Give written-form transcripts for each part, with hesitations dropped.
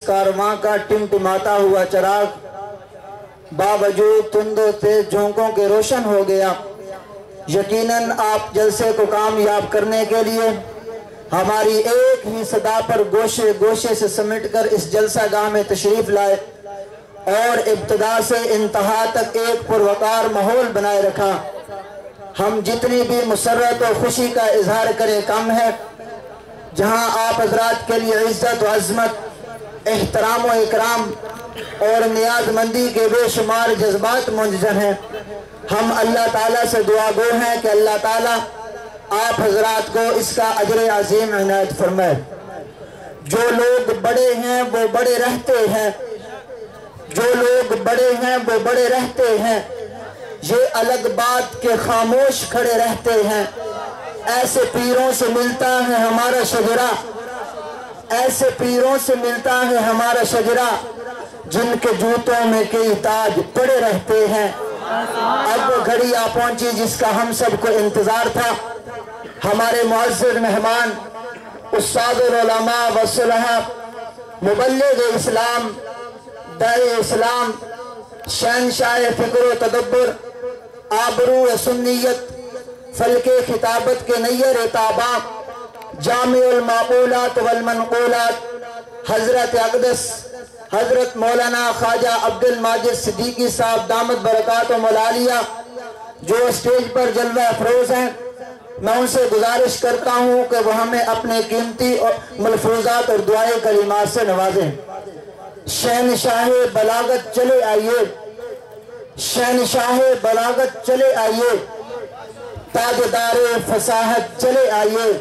کارواں کا ٹمٹماتا ہوا چراغ باوجود تند و تیز جھونکوں کے روشن ہو گیا۔ یقیناً آپ جلسے کو کامیاب کرنے کے لیے ہماری ایک ہی صدا پر گوشے گوشے سے سمٹ کر اس جلسہ گاہ میں تشریف لائے اور ابتدا سے انتہا تک ایک پروقار ماحول بنائے رکھا۔ ہم جتنی بھی مسرت و خوشی کا اظہار کریں کم ہے۔ جہاں آپ حضرات کے لیے عزت و عظمت، احترام و اکرام اور نیاز مندی کے بے شمار جذبات منجر ہیں، ہم اللہ تعالیٰ سے دعا گو ہیں کہ اللہ تعالیٰ آپ حضرات کو اس کا اجر عظیم عنایت فرمائے۔ جو لوگ بڑے ہیں وہ بڑے رہتے ہیں، جو لوگ بڑے ہیں وہ بڑے رہتے ہیں، یہ الگ بات کے خاموش کھڑے رہتے ہیں۔ ایسے پیروں سے ملتا ہے ہمارا شجرہ، ایسے پیروں سے ملتا ہے ہمارا شجرہ، جن کے جوتوں میں کئی تاج پڑے رہتے ہیں۔ اب وہ گھڑی آ پہنچی جس کا ہم سب کو انتظار تھا۔ ہمارے معزز مہمان، استاد العلماء والصلحاء، مبلغ اسلام، داعی اسلام، شہنشاہ فکر و تدبر، آبرو سنیت، فلک خطابت کے نیر تاباں، جامع المعقولات والمنقولات، حضرت اقدس حضرت مولانا خواجہ عبد الماجد صدیقی صاحب دامت برکاتہم العالیہ جو اسٹیج پر جلوہ افروز ہیں، میں ان سے گزارش کرتا ہوں کہ وہ ہمیں اپنے قیمتی ملفوظات اور دعائے کلمات سے نوازیں۔ شہنشاہ بلاغت چلے آئیے، شہنشاہ بلاغت چلے آئیے، تاجدار فصاحت چلے آئیے،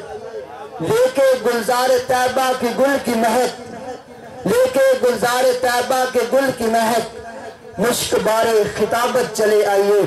لے کے گلزار طیبہ کی گل کی مہک، لے کے گلزار طیبہ کے گل کی مہک، مشک بار خطابت چلے آئیے۔